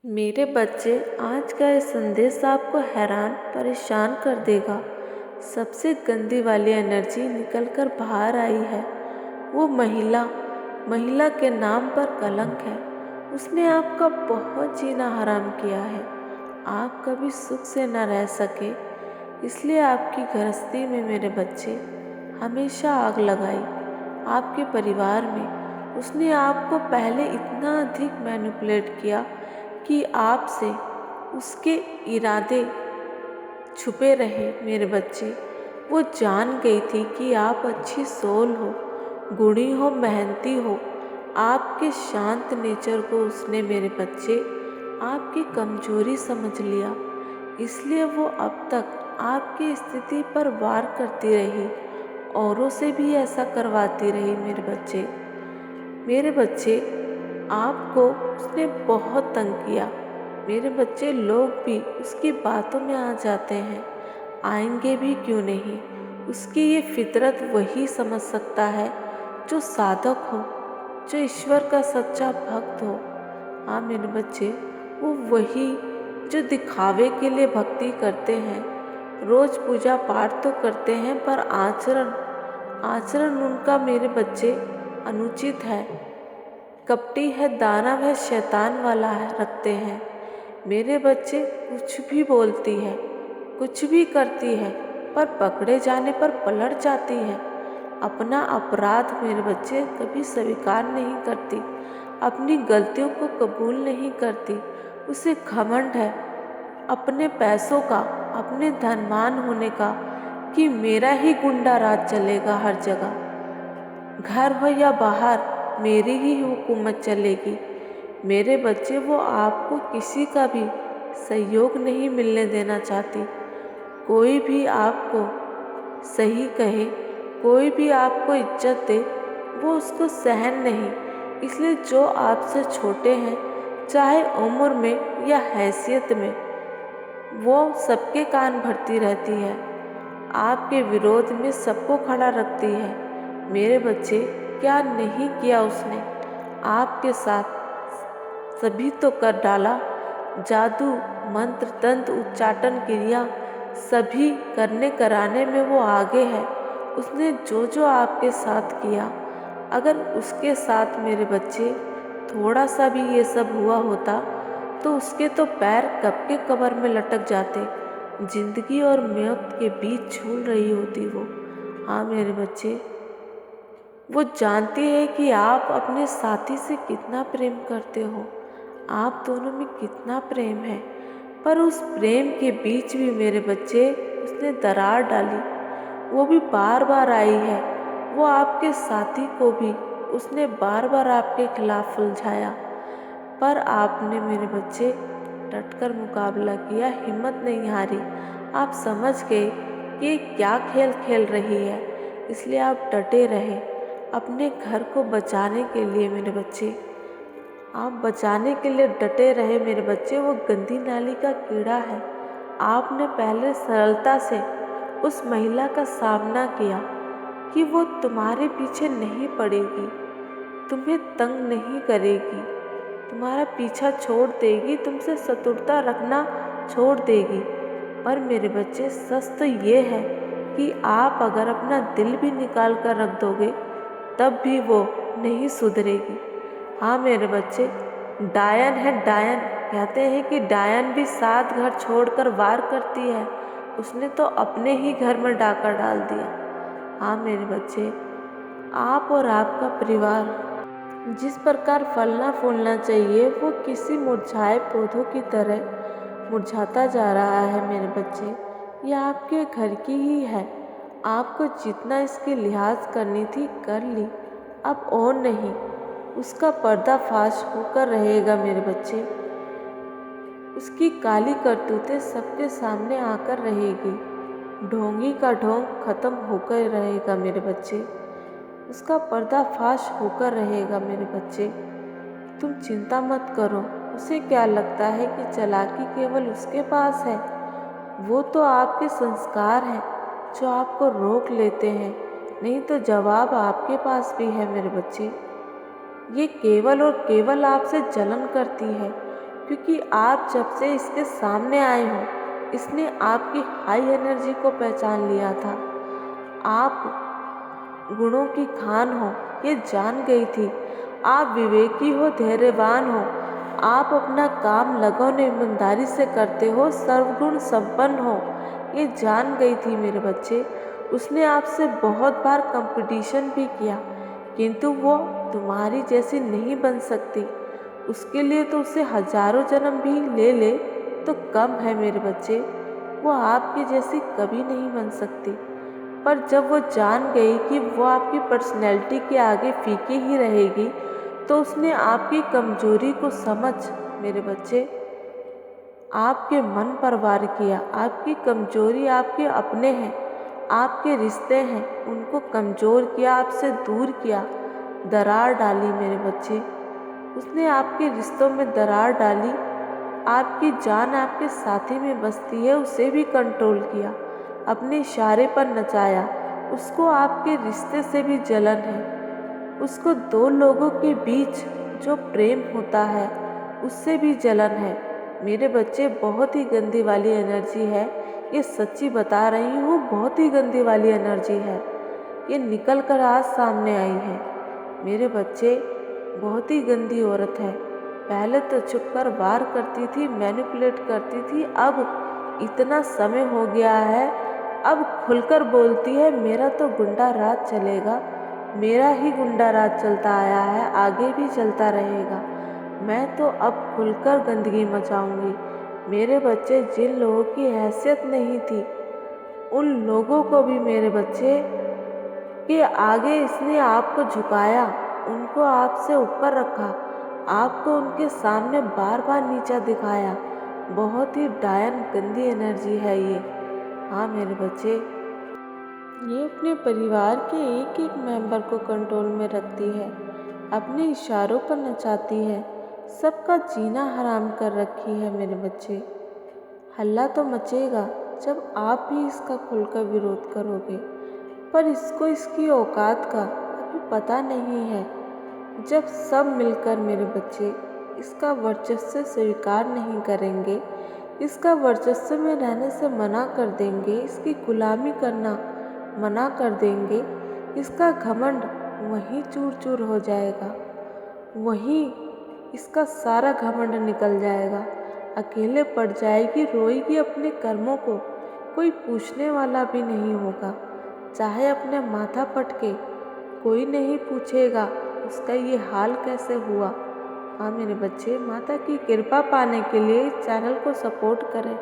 मेरे बच्चे, आज का ये संदेश आपको हैरान परेशान कर देगा। सबसे गंदी वाली एनर्जी निकल कर बाहर आई है। वो महिला के नाम पर कलंक है। उसने आपका बहुत जीना हराम किया है। आप कभी सुख से न रह सके, इसलिए आपकी गृहस्थी में मेरे बच्चे हमेशा आग लगाई। आपके परिवार में उसने आपको पहले इतना अधिक मैनिपुलेट किया कि आपसे उसके इरादे छुपे रहे। मेरे बच्चे, वो जान गई थी कि आप अच्छी सोल हो, गुणी हो, मेहनती हो। आपके शांत नेचर को उसने मेरे बच्चे आपकी कमजोरी समझ लिया। इसलिए वो अब तक आपकी स्थिति पर वार करती रही, औरों से भी ऐसा करवाती रही। मेरे बच्चे, आपको उसने बहुत तंग किया। मेरे बच्चे, लोग भी उसकी बातों में आ जाते हैं, आएंगे भी क्यों नहीं। उसकी ये फितरत वही समझ सकता है जो साधक हो, जो ईश्वर का सच्चा भक्त हो। हाँ मेरे बच्चे, वो वही जो दिखावे के लिए भक्ति करते हैं, रोज पूजा पाठ तो करते हैं, पर आचरण उनका मेरे बच्चे अनुचित है, कपटी है, दानव है, शैतान वाला है रखते हैं। मेरे बच्चे, कुछ भी बोलती है, कुछ भी करती है, पर पकड़े जाने पर पलट जाती है। अपना अपराध मेरे बच्चे कभी स्वीकार नहीं करती, अपनी गलतियों को कबूल नहीं करती। उसे घमंड है अपने पैसों का, अपने धनवान होने का, कि मेरा ही गुंडा राज चलेगा हर जगह, घर हो या बाहर मेरी ही हुकूमत चलेगी। मेरे बच्चे, वो आपको किसी का भी सहयोग नहीं मिलने देना चाहती। कोई भी आपको सही कहे, कोई भी आपको इज्जत दे, वो उसको सहन नहीं। इसलिए जो आपसे छोटे हैं, चाहे उम्र में या हैसियत में, वो सबके कान भरती रहती है, आपके विरोध में सबको खड़ा रखती है। मेरे बच्चे, क्या नहीं किया उसने आपके साथ, सभी तो कर डाला। जादू, मंत्र, तंत्र, उच्चाटन, क्रिया सभी करने कराने में वो आगे है। उसने जो जो आपके साथ किया, अगर उसके साथ मेरे बच्चे थोड़ा सा भी ये सब हुआ होता, तो उसके तो पैर कब के कब्र में लटक जाते। जिंदगी और मौत के बीच झूल रही होती वो। हाँ मेरे बच्चे, वो जानती है कि आप अपने साथी से कितना प्रेम करते हो, आप दोनों में कितना प्रेम है, पर उस प्रेम के बीच भी मेरे बच्चे उसने दरार डाली। वो भी बार बार आई है। वो आपके साथी को भी उसने बार बार आपके खिलाफ उलझाया, पर आपने मेरे बच्चे डटकर मुकाबला किया, हिम्मत नहीं हारी। आप समझ गए कि क्या खेल खेल रही है, इसलिए आप डटे रहे अपने घर को बचाने के लिए। मेरे बच्चे, आप बचाने के लिए डटे रहे मेरे बच्चे। वो गंदी नाली का कीड़ा है। आपने पहले सरलता से उस महिला का सामना किया कि वो तुम्हारे पीछे नहीं पड़ेगी, तुम्हें तंग नहीं करेगी, तुम्हारा पीछा छोड़ देगी, तुमसे शत्रुता रखना छोड़ देगी। पर मेरे बच्चे, सच तो ये है कि आप अगर अपना दिल भी निकाल कर रख दोगे, तब भी वो नहीं सुधरेगी। हाँ मेरे बच्चे, डायन है डायन। कहते हैं कि डायन भी 7 घर छोड़कर वार करती है। उसने तो अपने ही घर में डाका डाल दिया। हाँ मेरे बच्चे, आप और आपका परिवार जिस प्रकार फलना फूलना चाहिए, वो किसी मुरझाए पौधों की तरह मुरझाता जा रहा है। मेरे बच्चे, ये आपके घर की ही है। आपको जितना इसकी लिहाज करनी थी कर ली, अब और नहीं। उसका पर्दाफाश होकर रहेगा मेरे बच्चे। उसकी काली करतूतें सबके सामने आकर रहेगी। ढोंगी का ढोंग खत्म होकर रहेगा मेरे बच्चे। उसका पर्दाफाश होकर रहेगा मेरे बच्चे। तुम चिंता मत करो। उसे क्या लगता है कि चालाकी केवल उसके पास है? वो तो आपके संस्कार हैं जो आपको रोक लेते हैं, नहीं तो जवाब आपके पास भी है मेरे बच्चे। ये केवल और केवल आपसे जलन करती है। क्योंकि आप जब से इसके सामने आए हो, इसने आपकी हाई एनर्जी को पहचान लिया था। आप गुणों की खान हो ये जान गई थी। आप विवेकी हो, धैर्यवान हो। आप अपना काम लगन ईमानदारी से करते हो, सर्वगुण संपन्न हो ये जान गई थी मेरे बच्चे। उसने आपसे बहुत बार कंपटीशन भी किया, किंतु वो तुम्हारी जैसी नहीं बन सकती। उसके लिए तो उसे हजारों जन्म भी ले ले तो कम है मेरे बच्चे। वो आपकी जैसी कभी नहीं बन सकती। पर जब वो जान गई कि वो आपकी पर्सनैलिटी के आगे फीकी ही रहेगी, तो उसने आपकी कमजोरी को समझ मेरे बच्चे आपके मन पर वार किया। आपकी कमजोरी आपके अपने हैं, आपके रिश्ते हैं, उनको कमज़ोर किया, आपसे दूर किया, दरार डाली मेरे बच्चे। उसने आपके रिश्तों में दरार डाली। आपकी जान आपके साथी में बसती है, उसे भी कंट्रोल किया, अपने इशारे पर नचाया। उसको आपके रिश्ते से भी जलन है। उसको दो लोगों के बीच जो प्रेम होता है उससे भी जलन है मेरे बच्चे। बहुत ही गंदी वाली एनर्जी है ये, सच्ची बता रही हूँ, बहुत ही गंदी वाली एनर्जी है ये, निकल कर आज सामने आई है मेरे बच्चे। बहुत ही गंदी औरत है। पहले तो छुप कर वार करती थी, मैनिपुलेट करती थी, अब इतना समय हो गया है, अब खुलकर बोलती है मेरा तो गुंडा राज चलेगा, मेरा ही गुंडा राज चलता आया है, आगे भी चलता रहेगा। मैं तो अब खुलकर गंदगी मचाऊंगी मेरे बच्चे। जिन लोगों की हैसियत नहीं थी उन लोगों को भी मेरे बच्चे के आगे इसने आपको झुकाया, उनको आपसे ऊपर रखा, आपको उनके सामने बार बार नीचा दिखाया। बहुत ही डायन गंदी एनर्जी है ये। हाँ मेरे बच्चे, ये अपने परिवार के एक एक मेंबर को कंट्रोल में रखती है, अपने इशारों पर नचाती है, सबका जीना हराम कर रखी है मेरे बच्चे। हल्ला तो मचेगा जब आप भी इसका खुलकर विरोध करोगे, पर इसको इसकी औकात का अभी पता नहीं है। जब सब मिलकर मेरे बच्चे इसका वर्चस्व स्वीकार नहीं करेंगे, इसका वर्चस्व में रहने से मना कर देंगे, इसकी गुलामी करना मना कर देंगे, इसका घमंड वहीं चूर चूर हो जाएगा, वहीं इसका सारा घमंड निकल जाएगा। अकेले पड़ जाएगी, रोएगी अपने कर्मों को, कोई पूछने वाला भी नहीं होगा। चाहे अपने माथा पटके, कोई नहीं पूछेगा उसका ये हाल कैसे हुआ। हाँ मेरे बच्चे, माता की कृपा पाने के लिए इस चैनल को सपोर्ट करें।